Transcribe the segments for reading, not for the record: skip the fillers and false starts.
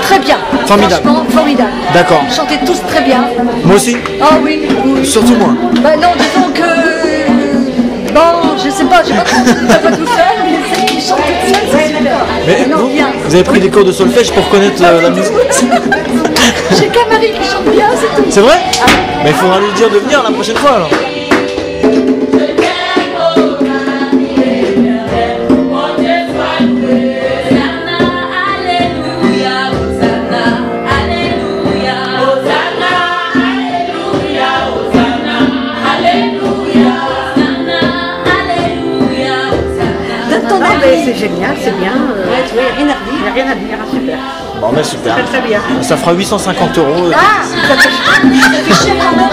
très bien. Formidable. Franchement, formidable. D'accord. Ils chantaient tous très bien. Moi aussi. Ah oui, oui. Surtout moi. Bah non, disons que... Bon, je sais pas, j'ai pas trop entendu pas tout seul, mais celles qui chantent toutes seules, c'est super. Mais non, vous, bien. vous avez pris des cours de solfège pour connaître la musique? J'ai qu'un mari qui chante bien, c'est tout. C'est vrai? Mais il faudra lui dire de venir la prochaine fois alors. C'est génial, c'est bien. Il n'y a rien à dire, il n'y a rien à dire, super. Bon, mais super. Très très bien. Ça fera 850 €. Ah, ça fait cher quand même.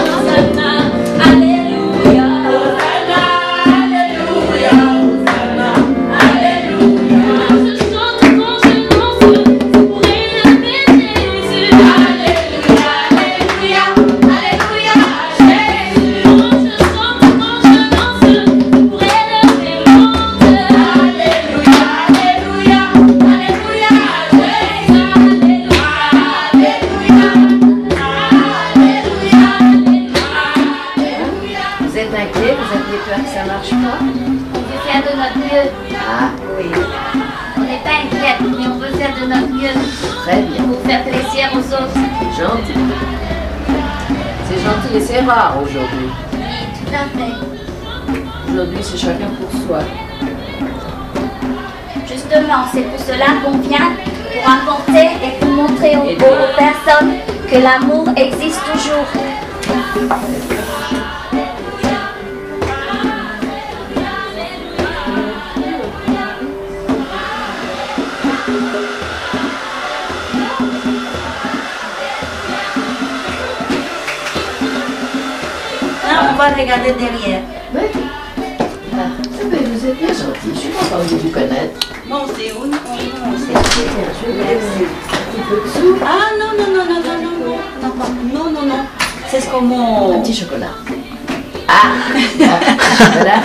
Et c'est rare aujourd'hui. Tout à fait. Aujourd'hui, c'est chacun pour soi. Justement, c'est pour cela qu'on vient, pour apporter et pour montrer aux personnes que l'amour existe toujours. On va regarder derrière. Oui. Ah, mais vous êtes bien gentil. Je suis contente de vous connaître. Non, c'est où? Non, c'est Bien, je vais vous donner un petit peu de sous. Ah non, non, non, non, non, non, non, non, non, non. C'est ce qu'on... Un petit chocolat. Ah, voilà.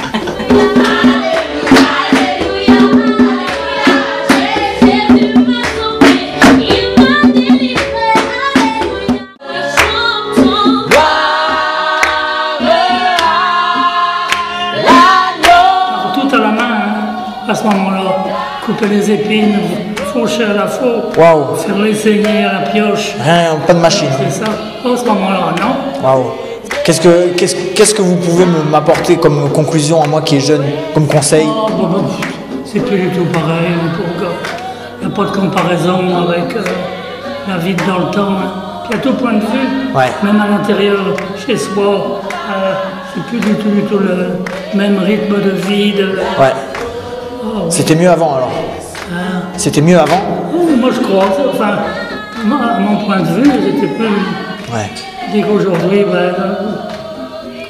À ce moment-là, couper les épines, faucher à la faux, Waouh. faire les saigner à la pioche. Rien, pas de machine. C'est ça. À ce moment-là, non. Waouh. Qu'est-ce que vous pouvez m'apporter comme conclusion à moi qui est jeune, comme conseil? C'est plus du tout pareil. Il n'y a pas de comparaison avec la vie dans le temps. Puis à tout point de vue, Ouais. même à l'intérieur, chez soi, c'est plus du tout le même rythme de vie. Ouais. C'était mieux avant alors. C'était mieux avant? Moi je crois, enfin, moi, à mon point de vue, c'était plus... Ouais. Dès qu'aujourd'hui, ben,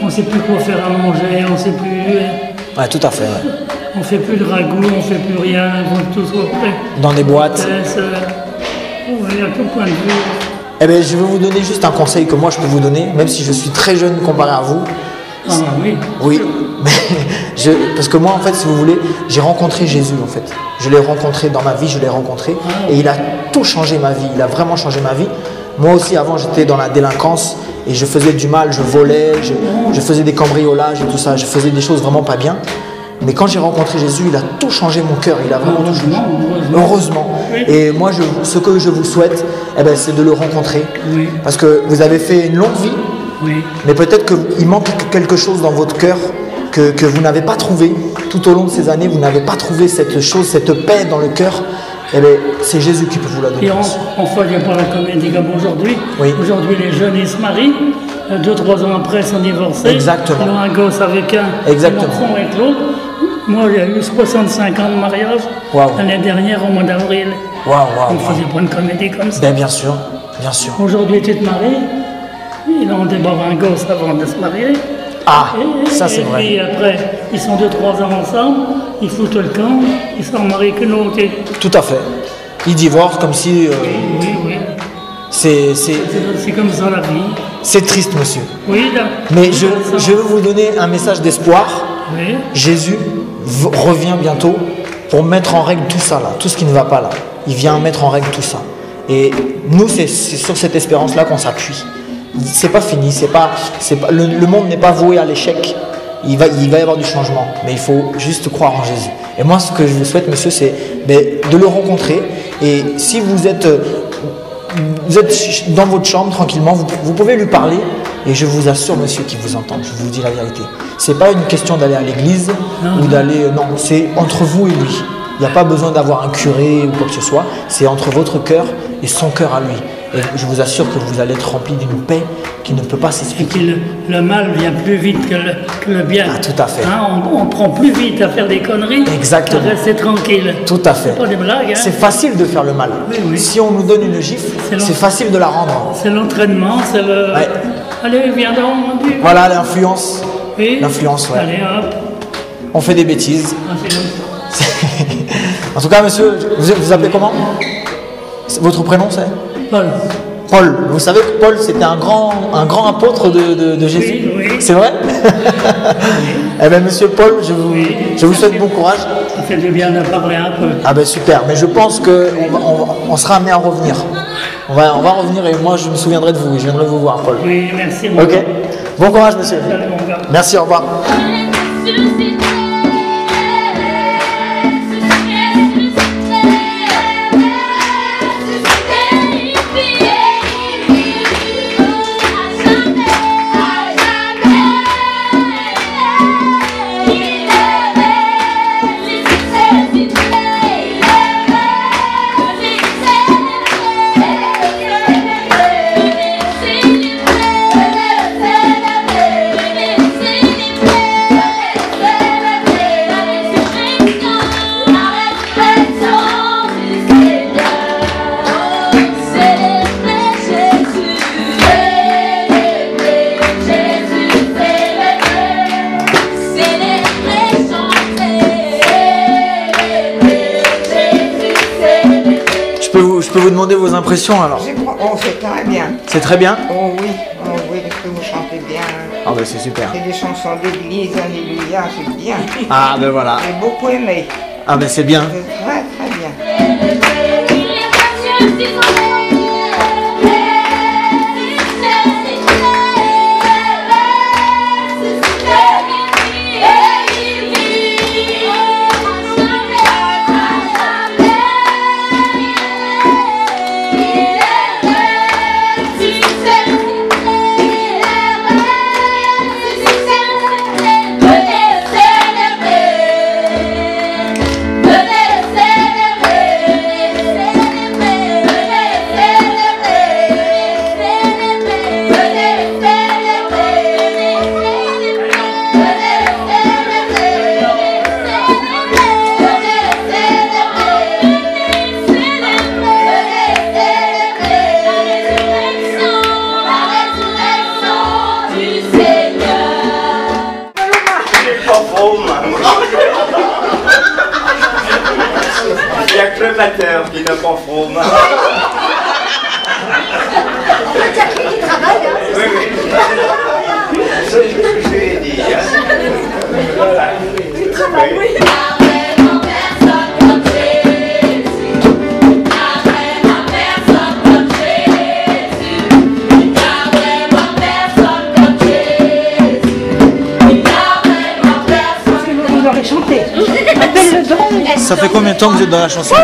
on ne sait plus quoi faire à manger, on ne sait plus... Ouais, tout à fait. Ouais. On ne fait plus de ragoût, on ne fait plus rien, il faut que tout soit prêt. Dans des boîtes. À tout point de vue. Eh bien, je vais vous donner juste un conseil que moi je peux vous donner, même si je suis très jeune comparé à vous. Ah oui. Oui, mais parce que moi en fait, si vous voulez, j'ai rencontré Jésus en fait. Je l'ai rencontré dans ma vie, je l'ai rencontré et il a tout changé ma vie, il a vraiment changé ma vie. Moi aussi avant j'étais dans la délinquance et je faisais du mal, je volais, je faisais des cambriolages et tout ça, je faisais des choses vraiment pas bien. Mais quand j'ai rencontré Jésus, il a tout changé mon cœur, il a vraiment tout changé. Heureusement. Et moi, ce que je vous souhaite, eh ben, c'est de le rencontrer. Oui. Parce que vous avez fait une longue vie, Oui. mais peut-être qu'il manque quelque chose dans votre cœur que vous n'avez pas trouvé. Tout au long de ces années, vous n'avez pas trouvé cette chose, cette paix dans le cœur. Eh bien, c'est Jésus qui peut vous la donner. Et enfin, il n'y a pas la comédie comme aujourd'hui. Oui. Aujourd'hui, les jeunes, ils se marient. 2-3 ans après, ils sont divorcés. Exactement. Ils ont un gosse avec un. Exactement. Ils en font avec l'autre. Moi, il y a eu 65 ans de mariage. Waouh. L'année dernière, au mois d'avril. Waouh, On waouh. ne faisait pas une comédie comme ça. Ben, bien sûr, bien sûr. Aujourd'hui, tu te maries. Ils ont d'abord un gosse avant de se marier. Ah, ça c'est Et vrai. puis après, ils sont 2-3 ans ensemble. Ils foutent le camp. Ils sont mariés qu'une autre. Tout à fait. Ils divorcent comme si... Oui, oui. C'est comme ça la vie. C'est triste, monsieur. Oui, là. Mais je veux vous donner un message d'espoir. Oui. Jésus revient bientôt pour mettre en règle tout ça là, tout ce qui ne va pas là. Il vient mettre en règle tout ça. Et nous, c'est sur cette espérance-là qu'on s'appuie. C'est pas fini, le monde n'est pas voué à l'échec. Il va y avoir du changement, mais il faut juste croire en Jésus. Et moi, ce que je vous souhaite, monsieur, c'est de le rencontrer. Et si vous êtes dans votre chambre tranquillement, vous pouvez lui parler. Et je vous assure, monsieur, qu'il vous entend. Je vous dis la vérité. C'est pas une question d'aller à l'église ou d'aller. Non, c'est entre vous et lui. Il n'y a pas besoin d'avoir un curé ou quoi que ce soit. C'est entre votre cœur et son cœur à lui. Et je vous assure que vous allez être rempli d'une paix qui ne peut pas s'expliquer. Le mal vient plus vite que le bien. Ah, tout à fait. Hein, on prend plus vite à faire des conneries. Exactement. À rester tranquille. Tout à fait. C'est pas des blagues. Hein. C'est facile de faire le mal. Oui, oui. Si on nous donne une gifle, c'est facile de la rendre. C'est l'entraînement, c'est le... Ouais. Allez, viens donc, mon Dieu. Voilà l'influence. Oui. L'influence, ouais. Allez, hop. On fait des bêtises. Ah, c'est comme ça. En tout cas, monsieur, vous appelez comment? Votre prénom, c'est Paul. Paul. Vous savez que Paul, c'était un grand apôtre de Jésus. Oui, oui. C'est vrai? Eh bien, monsieur Paul, je vous souhaite bon courage. Ça fait du bien de parler un peu. Ah ben super, mais je pense qu'on sera amené à revenir. On va revenir et moi, je me souviendrai de vous. Je viendrai vous voir, Paul. Oui, merci, mon Ok. gars. Bon courage, monsieur. Salut, mon gars. Merci, au revoir. Je peux vous demander vos impressions alors? Oh, c'est très bien. C'est très bien? Oh oui, parce que vous chantez bien. Ah ben c'est super. C'est des chansons d'église, alléluia, c'est bien. Ah ben voilà. J'ai beaucoup aimé. Ah ben c'est bien. C'est très très bien. Il n'y a que le batteur qui n'a pas frôme. C'est Jackie qui travaille, hein, c'est Oui, oui. C'est ce que je lui ai dit. Voilà. Il travaille, oui. Vous l'aurez chanté. Appelle le don. Ça fait combien de temps que vous êtes dans la chanson?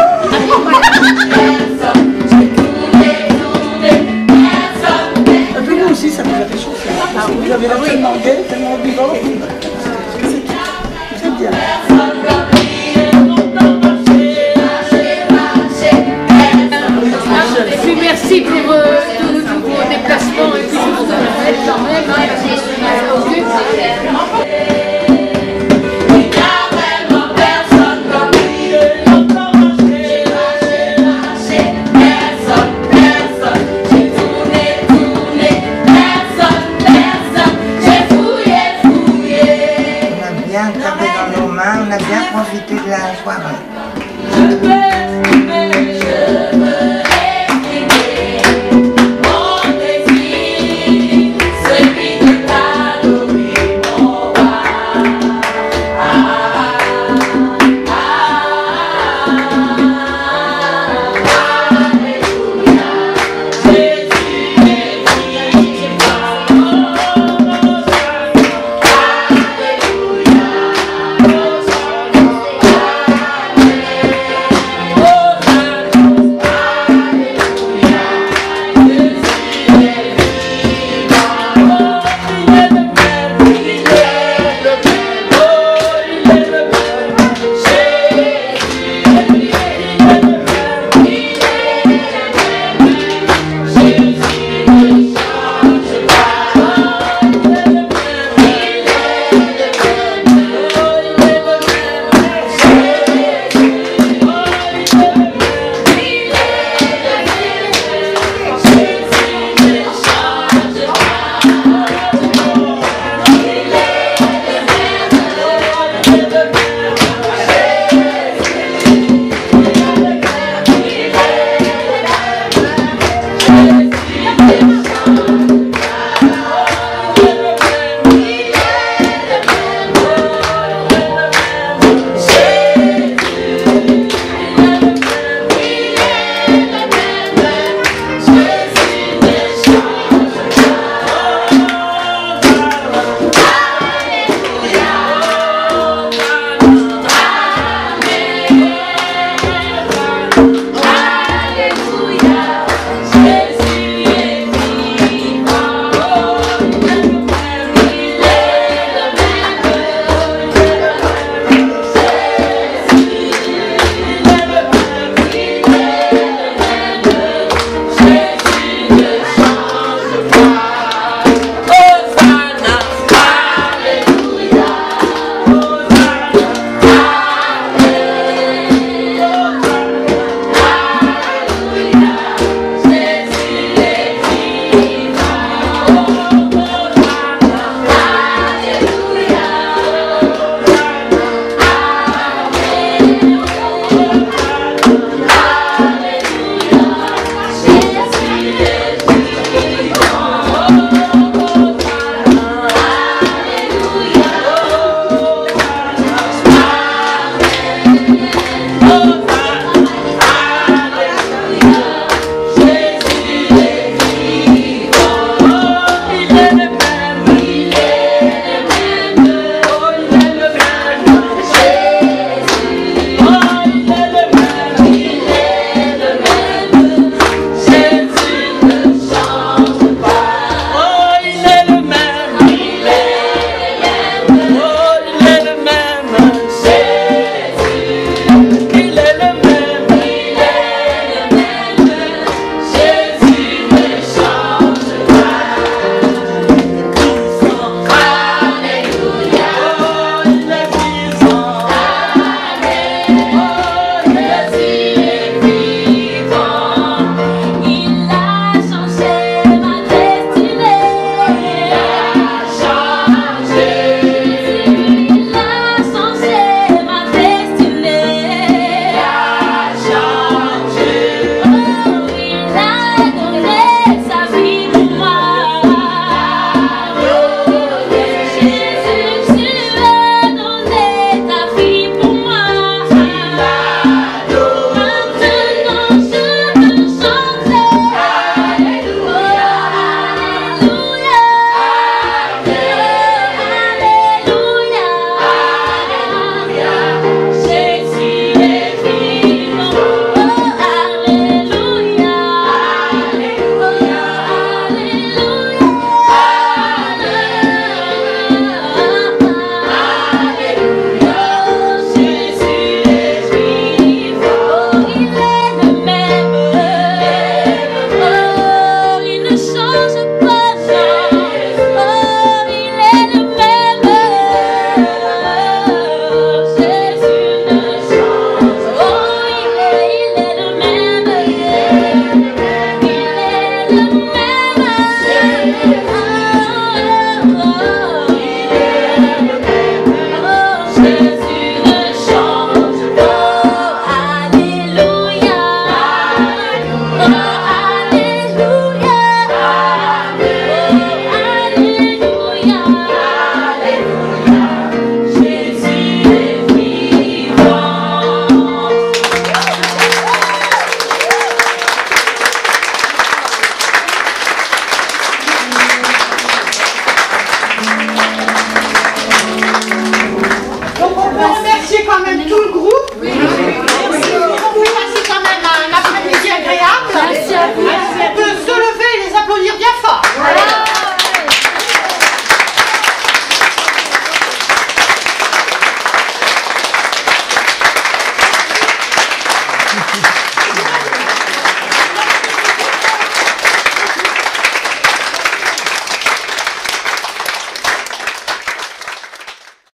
Nous aussi, ça nous a fait chanter. Vous avez la tellement gaie, tellement vivant. C'est bien. Et puis merci pour